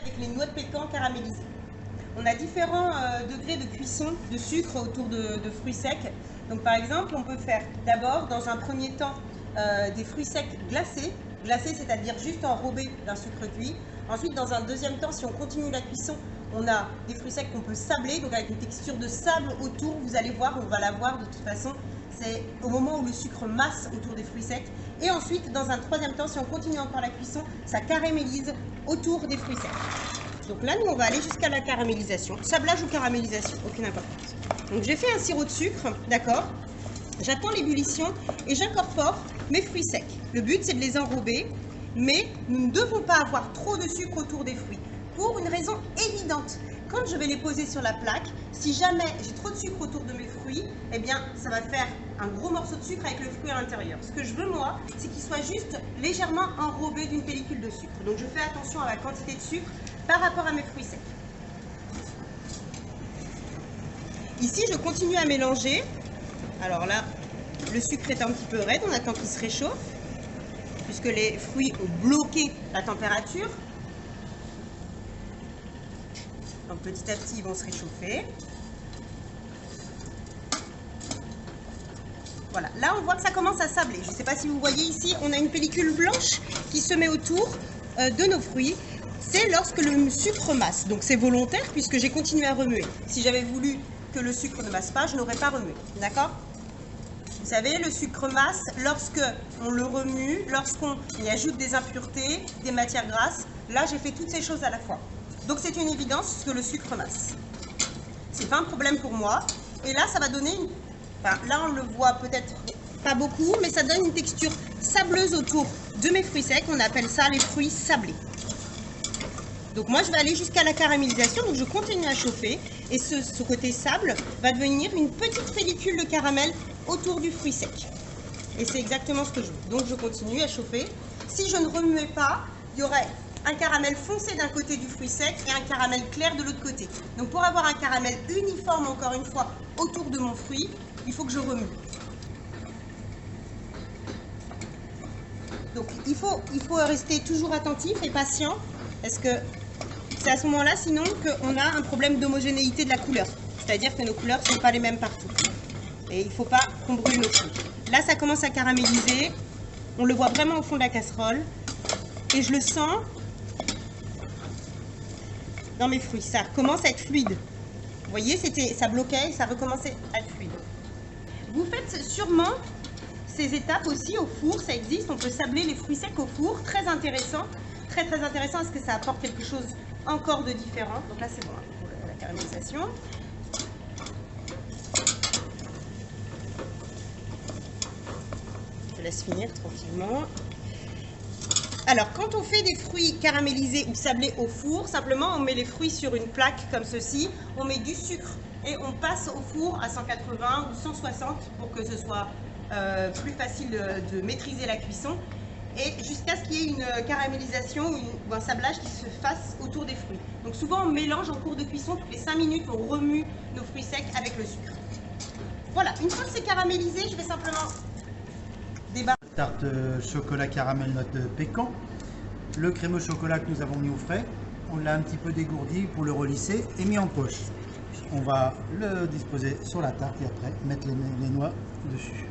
Avec les noix de pécan caramélisées. On a différents degrés de cuisson de sucre autour de fruits secs. Donc par exemple, on peut faire d'abord, dans un premier temps, des fruits secs glacés. Glacés, c'est-à-dire juste enrobés d'un sucre cuit. Ensuite, dans un deuxième temps, si on continue la cuisson, on a des fruits secs qu'on peut sabler, donc avec une texture de sable autour. Vous allez voir, on va la voir de toute façon. C'est au moment où le sucre masse autour des fruits secs. Et ensuite, dans un troisième temps, si on continue encore la cuisson, ça caramélise autour des fruits secs. Donc là, nous, on va aller jusqu'à la caramélisation. Sablage ou caramélisation, aucune importance. Donc j'ai fait un sirop de sucre, d'accord. J'attends l'ébullition et j'incorpore mes fruits secs. Le but, c'est de les enrober, mais nous ne devons pas avoir trop de sucre autour des fruits. Pour une raison évidente. Quand je vais les poser sur la plaque, si jamais j'ai trop de sucre autour de mes fruits, eh bien, ça va faire un gros morceau de sucre avec le fruit à l'intérieur. Ce que je veux, moi, c'est qu'il soit juste légèrement enrobé d'une pellicule de sucre. Donc, je fais attention à la quantité de sucre par rapport à mes fruits secs. Ici, je continue à mélanger. Alors là, le sucre est un petit peu raide, on attend qu'il se réchauffe, puisque les fruits ont bloqué la température. Donc petit à petit, ils vont se réchauffer. Voilà, là on voit que ça commence à sabler. Je ne sais pas si vous voyez ici, on a une pellicule blanche qui se met autour de nos fruits. C'est lorsque le sucre masse. Donc c'est volontaire puisque j'ai continué à remuer. Si j'avais voulu que le sucre ne masse pas, je n'aurais pas remué. D'accord ? Vous savez, le sucre masse lorsque on le remue, lorsqu'on y ajoute des impuretés, des matières grasses. Là, j'ai fait toutes ces choses à la fois. Donc c'est une évidence que le sucre masse. C'est pas un problème pour moi. Et là, ça va donner une... Enfin, là, on le voit peut-être pas beaucoup, mais ça donne une texture sableuse autour de mes fruits secs. On appelle ça les fruits sablés. Donc moi, je vais aller jusqu'à la caramélisation. Donc je continue à chauffer. Et ce côté sable va devenir une petite pellicule de caramel autour du fruit sec. Et c'est exactement ce que je veux. Donc je continue à chauffer. Si je ne remuais pas, il y aurait un caramel foncé d'un côté du fruit sec et un caramel clair de l'autre côté. Donc pour avoir un caramel uniforme, encore une fois, autour de mon fruit, il faut que je remue. Donc il faut rester toujours attentif et patient, parce que c'est à ce moment-là, sinon, qu'on a un problème d'homogénéité de la couleur. C'est-à-dire que nos couleurs ne sont pas les mêmes partout. Et il ne faut pas qu'on brûle nos fruits. Là, ça commence à caraméliser. On le voit vraiment au fond de la casserole. Et je le sens dans mes fruits. Ça commence à être fluide. Vous voyez, ça bloquait et ça recommençait à être fluide. Vous faites sûrement ces étapes aussi au four. Ça existe. On peut sabler les fruits secs au four. Très intéressant. Très très intéressant parce que ça apporte quelque chose encore de différent. Donc là, c'est bon pour la caramélisation. Je laisse finir tranquillement. Alors, quand on fait des fruits caramélisés ou sablés au four, simplement, on met les fruits sur une plaque comme ceci, on met du sucre et on passe au four à 180 ou 160 pour que ce soit plus facile de maîtriser la cuisson et jusqu'à ce qu'il y ait une caramélisation ou un sablage qui se fasse autour des fruits. Donc souvent, on mélange en cours de cuisson, toutes les 5 minutes, on remue nos fruits secs avec le sucre. Voilà, une fois que c'est caramélisé, je vais simplement débarrasser. Tarte chocolat caramel noix de pécan. Le crémeux chocolat que nous avons mis au frais, on l'a un petit peu dégourdi pour le relisser et mis en poche. On va le disposer sur la tarte et après mettre les noix dessus.